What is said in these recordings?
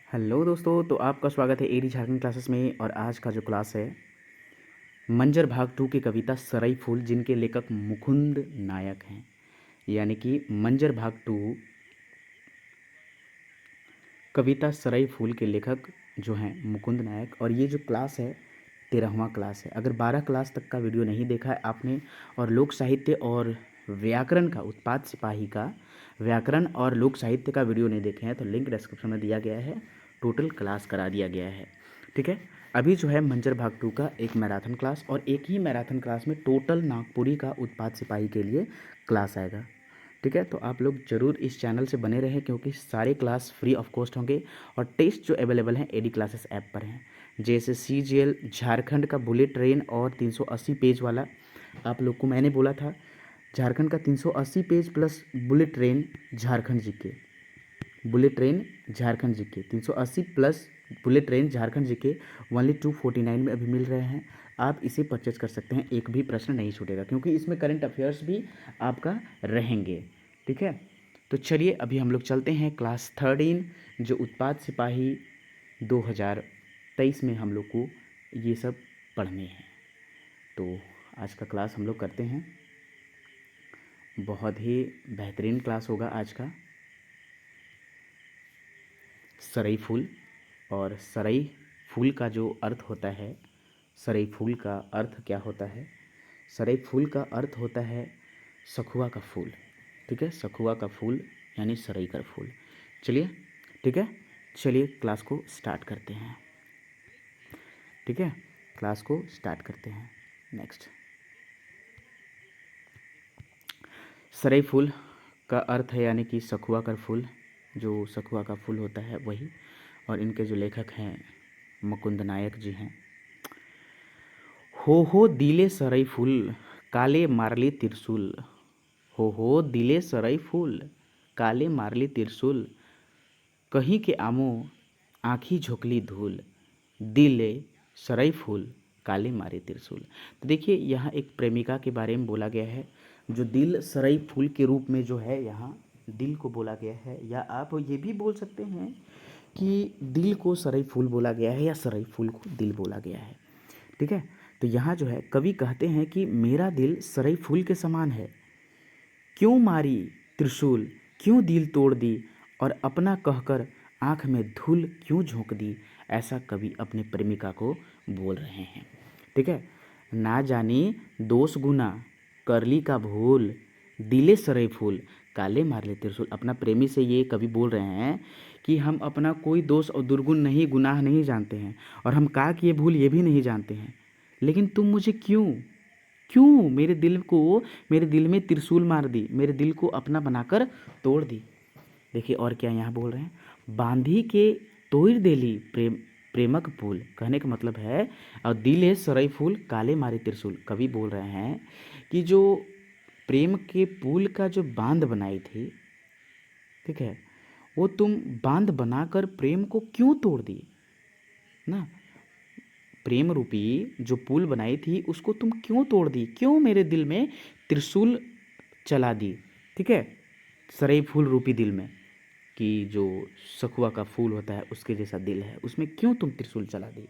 Hello दोस्तों, तो आपका स्वागत है एडी झारखंड क्लासेस में। और आज का जो क्लास है मंजर भाग 2 की कविता सरई फूल, जिनके लेखक मुकुंद नायक हैं। यानी कि मंजर भाग 2 कविता सरई फूल के लेखक जो हैं मुकुंद नायक। और ये जो क्लास है 13वां क्लास है। अगर 12 क्लास तक का वीडियो नहीं देखा है आपने और लोक साहित्य और व्याकरण का, उत्पाद सिपाही का व्याकरण और लोक साहित्य का वीडियो नहीं देखे हैं तो लिंक डिस्क्रिप्शन में दिया गया है। टोटल क्लास करा दिया गया है, ठीक है। अभी जो है मंजर भाग 2 का एक मैराथन क्लास और एक ही मैराथन क्लास में टोटल नागपुरी का उत्पाद सिपाही के लिए क्लास आएगा, ठीक है। तो आप लोग ज़रूर इस चैनल से बने रहें क्योंकि सारे क्लास फ्री ऑफ कॉस्ट होंगे और टेस्ट जो अवेलेबल हैं एडी क्लासेस ऐप पर हैं। जैसे CGL झारखंड का बुलेट ट्रेन और 380 पेज वाला, आप लोग को मैंने बोला था झारखंड का 380 page plus bullet train Jharkhand GK, bullet train Jharkhand GK 380 plus bullet train Jharkhand GK only 249 में अभी मिल रहे हैं। आप इसे परचेज कर सकते हैं, एक भी प्रश्न नहीं छूटेगा क्योंकि इसमें करंट अफेयर्स भी आपका रहेंगे, ठीक है। तो चलिए अभी हम लोग चलते हैं क्लास 13 जो उत्पाद सिपाही 2023 में हम लोग को ये सब पढ़ने हैं। तो आज का क्लास हम लोग करते हैं, बहुत ही बेहतरीन क्लास होगा आज का। सरई फूल, और सरई फूल का जो अर्थ होता है, सरई फूल का अर्थ क्या होता है? सरई फूल का अर्थ होता है सखुआ का फूल, ठीक है। सखुआ का फूल यानी सरई का फूल। चलिए, ठीक है, चलिए क्लास को स्टार्ट करते हैं, ठीक है। क्लास को स्टार्ट करते हैं। नेक्स्ट, सरई फूल का अर्थ है यानी कि सखुआ का फूल, जो सखुआ का फूल होता है वही। और इनके जो लेखक हैं मुकुंद नायक जी हैं। हो दिले सरई फूल काले मारली त्रिशूल, हो दिले सरई फूल काले मारली त्रिशूल, कहीं के आमो आँखी झोंकली धूल, दिले सरई फूल काले मारे त्रिशूल। तो देखिए यहाँ एक प्रेमिका के बारे में बोला गया है, जो दिल सरई फूल के रूप में जो है यहाँ दिल को बोला गया है। या आप ये भी बोल सकते हैं कि दिल को सरई फूल बोला गया है या सरई फूल को दिल बोला गया है, ठीक है। तो यहाँ जो है कवि कहते हैं कि मेरा दिल सरई फूल के समान है, क्यों मारी त्रिशूल, क्यों दिल तोड़ दी, और अपना कहकर आँख में धूल क्यों झोंक दी। ऐसा कवि अपने प्रेमिका को बोल रहे हैं, ठीक है। ना जानी दोष गुना करली का भूल, दिले सरई फूल काले मार ले त्रिशूल। अपना प्रेमी से ये कवि बोल रहे हैं कि हम अपना कोई दोष और दुर्गुण नहीं, गुनाह नहीं जानते हैं और हम का किए भूल ये भी नहीं जानते हैं, लेकिन तुम मुझे क्यों क्यों मेरे दिल में त्रिशूल मार दी, मेरे दिल को अपना बनाकर तोड़ दी। देखिए और क्या यहाँ बोल रहे हैं, बांधी के तोड़ देली प्रेमक फूल। कहने का मतलब है और दिले सरई फूल काले मारे त्रिशूल। कवि बोल रहे हैं कि जो प्रेम के पुल का जो बांध बनाई थी, ठीक है, वो तुम बांध बनाकर प्रेम को क्यों तोड़ दी ना। प्रेम रूपी जो पुल बनाई थी उसको तुम क्यों तोड़ दी, क्यों मेरे दिल में त्रिशूल चला दी, ठीक है। सरई फूल रूपी दिल में, कि जो सखुआ का फूल होता है उसके जैसा दिल है, उसमें क्यों तुम त्रिशूल चला दी।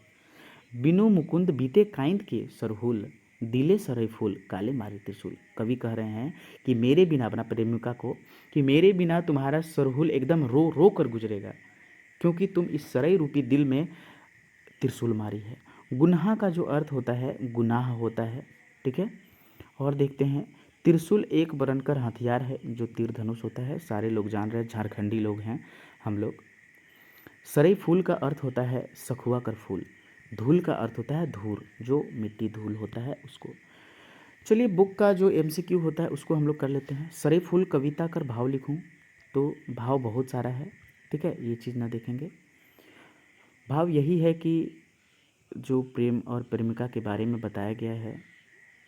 बिनु मुकुंद बीते काइंद के सरहुल, दिले सरई फूल काले मारे त्रिशूल। कवि कह रहे हैं कि मेरे बिना, अपना प्रेमिका को, कि मेरे बिना तुम्हारा सरहुल एकदम रो रो कर गुजरेगा क्योंकि तुम इस सरई रूपी दिल में त्रिशूल मारी है। गुनाह का जो अर्थ होता है गुनाह होता है, ठीक है। और देखते हैं, त्रिशूल एक बनकर हथियार है जो तीर धनुष होता है। सारे लोग जान रहे हैं, झारखंडी लोग हैं हम लोग। सरई फूल का अर्थ होता है सखुआ कर फूल। धूल का अर्थ होता है धूल, जो मिट्टी धूल होता है उसको। चलिए बुक का जो MCQ होता है उसको हम लोग कर लेते हैं। सरई फूल कविता कर भाव लिखूं, तो भाव बहुत सारा है, ठीक है, ये चीज़ ना देखेंगे। भाव यही है कि जो प्रेम और प्रेमिका के बारे में बताया गया है,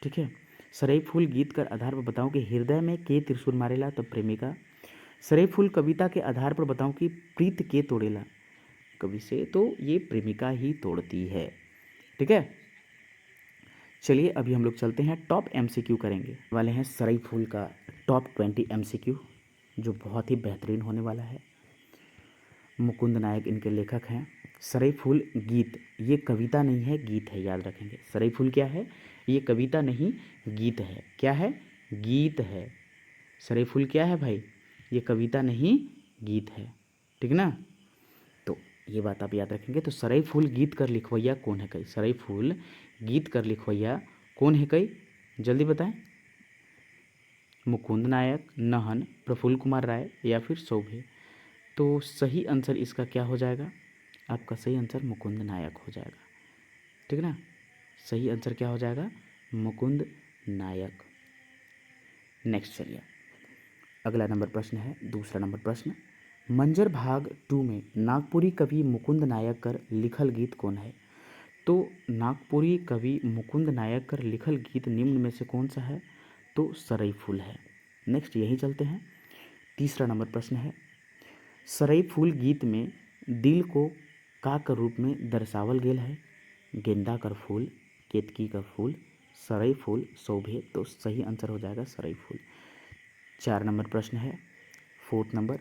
ठीक है। सरई फूल गीत कर आधार पर बताऊं कि हृदय में के त्रिशूल मारेला, तो प्रेमिका। सरई फूल कविता के आधार पर बताऊं कि प्रीत के तोड़ेला कवि से, तो ये प्रेमिका ही तोड़ती है, ठीक है। चलिए अभी हम लोग चलते हैं, टॉप MCQ करेंगे वाले हैं सरई फूल का टॉप 20 MCQ जो बहुत ही बेहतरीन होने वाला है। मुकुंद नायक इनके लेखक हैं। सरईफूल गीत, ये कविता नहीं है, गीत है, याद रखेंगे। सरईफूल क्या है? ये कविता नहीं, गीत है। क्या है? गीत है। सरईफूल क्या है भाई? ये कविता नहीं, गीत है। ठीक ना? तो ये बात आप याद रखेंगे। तो सरईफूल गीत कर लिखवैया कौन है कई? सरईफूल गीत कर लिखवैया कौन है कई? जल्दी बताएं। मुकुंद नायक, नहन, प्रफुल्ल कुमार राय या फिर सौभे? तो सही आंसर इसका क्या हो जाएगा? आपका सही आंसर मुकुंद नायक हो जाएगा। ठीक ना? सही आंसर क्या हो जाएगा? मुकुंद नायक। नेक्स्ट चलिए, अगला नंबर प्रश्न है, दूसरा नंबर प्रश्न। मंजर भाग 2 में नागपुरी कवि मुकुंद नायक कर लिखल गीत कौन है? तो नागपुरी कवि मुकुंद नायक कर लिखल गीत निम्न में से कौन सा है? तो सरईफूल है। नेक्स्ट यही चलते हैं, तीसरा नंबर प्रश्न है। सरईफूल गीत में दिल को का कर रूप में दर्शावल गेल है? गेंदा कर फूल, केतकी का फूल, सरईफूल, शोभे? तो सही आंसर हो जाएगा सरईफूल। 4 नंबर प्रश्न है, फोर्थ नंबर।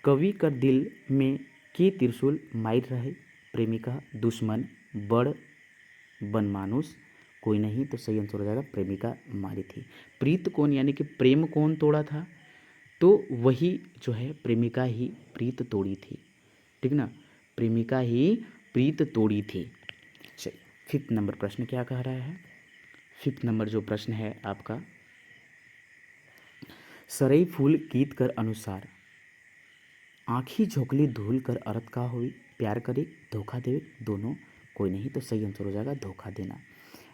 कवि कर दिल में के त्रिशूल मार रहे? प्रेमिका, दुश्मन, बड़ बनमानुस, कोई नहीं? तो सही आंसर हो जाएगा प्रेमिका मारी थी। प्रीत कौन, यानी कि प्रेम कौन तोड़ा था? तो वही जो है प्रेमिका ही प्रीत तोड़ी थी। ठीक ना? प्रेमिका ही प्रीत तोड़ी थी। चलिए, फिफ्थ नंबर प्रश्न क्या कह रहा है? फिफ्थ नंबर जो प्रश्न है आपका, सरईफूल गीत कर अनुसार आँखी झोंकली धूल कर अर्थ का हुई? प्यार करे, धोखा दे, दोनों, कोई नहीं? तो सही आंसर हो जाएगा धोखा देना।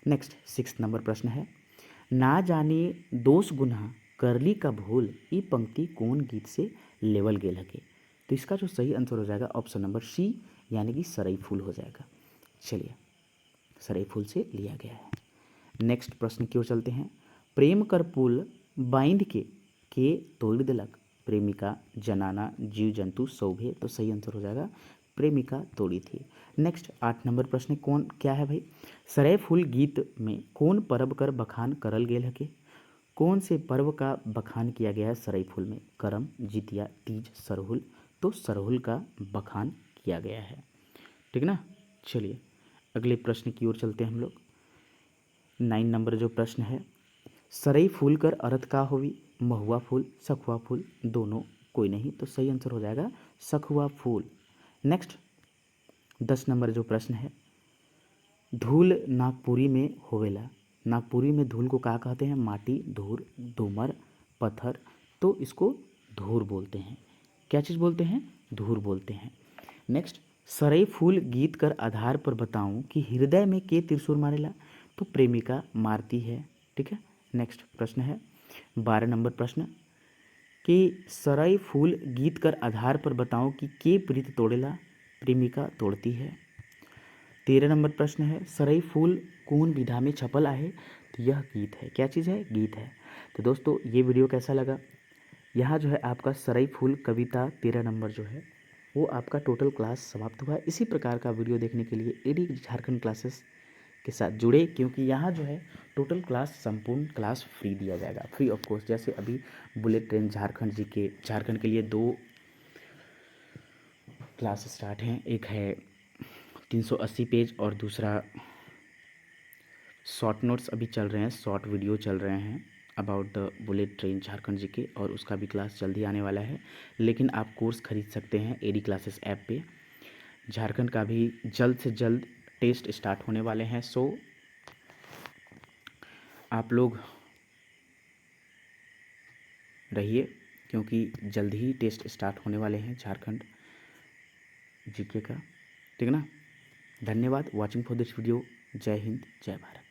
नेक्स्ट सिक्स नंबर प्रश्न है। ना जाने दोष गुनाह करली का भूल, ई पंक्ति कौन गीत से लेवल गेल हके? तो इसका जो सही आंसर हो जाएगा ऑप्शन नंबर सी, यानी कि सरईफूल हो जाएगा। चलिए, सरईफूल से लिया गया है। नेक्स्ट प्रश्न की ओर चलते हैं। प्रेम कर पुल बांध के तोड़ दिलक? प्रेमिका, जनाना, जीव जंतु, शोभे? तो सही आंसर हो जाएगा प्रेमिका तोड़ी थी। नेक्स्ट 8 नंबर प्रश्न कौन क्या है भाई? सरईफूल गीत में कौन पर्व कर बखान करल गेल हके? कौन से पर्व का बखान किया गया है सरईफूल में? करम, जितिया, तीज, सरहुल? तो सरहुल का बखान किया गया है। ठीक ना? चलिए, अगले प्रश्न की ओर चलते हैं हम लोग। 9 नंबर जो प्रश्न है, सरईफूल कर अर्थ का होवी? महुआ फूल, सखुआ फूल, दोनों, कोई नहीं? तो सही आंसर हो जाएगा सखुआ फूल। नेक्स्ट 10 नंबर जो प्रश्न है, धूल नागपुरी में होवेला? नागपुरी में धूल को क्या कहते हैं? माटी, धूर, दोमर, पत्थर? तो इसको धूर बोलते हैं। क्या चीज़ बोलते हैं? धूर बोलते हैं। नेक्स्ट, सरईफूल गीत कर आधार पर बताऊं कि हृदय में के त्रिशूल मारेला? तो प्रेमिका मारती है। ठीक है? नेक्स्ट प्रश्न है 12 नंबर प्रश्न, कि सरईफूल गीत कर आधार पर बताओ कि के प्रीत तोड़ेला? प्रेमिका तोड़ती है। 13 नंबर प्रश्न है, सरईफूल कौन विधा में छपल आहे? तो यह गीत है। क्या चीज़ है? गीत है। तो दोस्तों, ये वीडियो कैसा लगा? यहाँ जो है आपका सरईफूल कविता 13 नंबर जो है वो आपका टोटल क्लास समाप्त हुआ है। इसी प्रकार का वीडियो देखने के लिए एडी झारखंड क्लासेस के साथ जुड़े, क्योंकि यहाँ जो है टोटल क्लास संपूर्ण क्लास फ्री दिया जाएगा, फ्री ऑफ कॉस्ट। जैसे अभी बुलेट ट्रेन झारखंड जी के झारखंड के लिए 2 क्लास स्टार्ट हैं। एक है 380 पेज और दूसरा शॉर्ट नोट्स अभी चल रहे हैं, शॉर्ट वीडियो चल रहे हैं about the bullet train Jharkhand ji के, और उसका भी क्लास जल्दी आने वाला है। लेकिन आप कोर्स खरीद सकते हैं एडी क्लासेस ऐप पे। झारखंड का भी जल्द से जल्द टेस्ट स्टार्ट होने वाले हैं, सो आप लोग रहिए, क्योंकि जल्द ही टेस्ट स्टार्ट होने वाले हैं झारखंड जीके का। ठीक ना? धन्यवाद वॉचिंग फॉर दिस वीडियो। जय हिंद, जय भारत।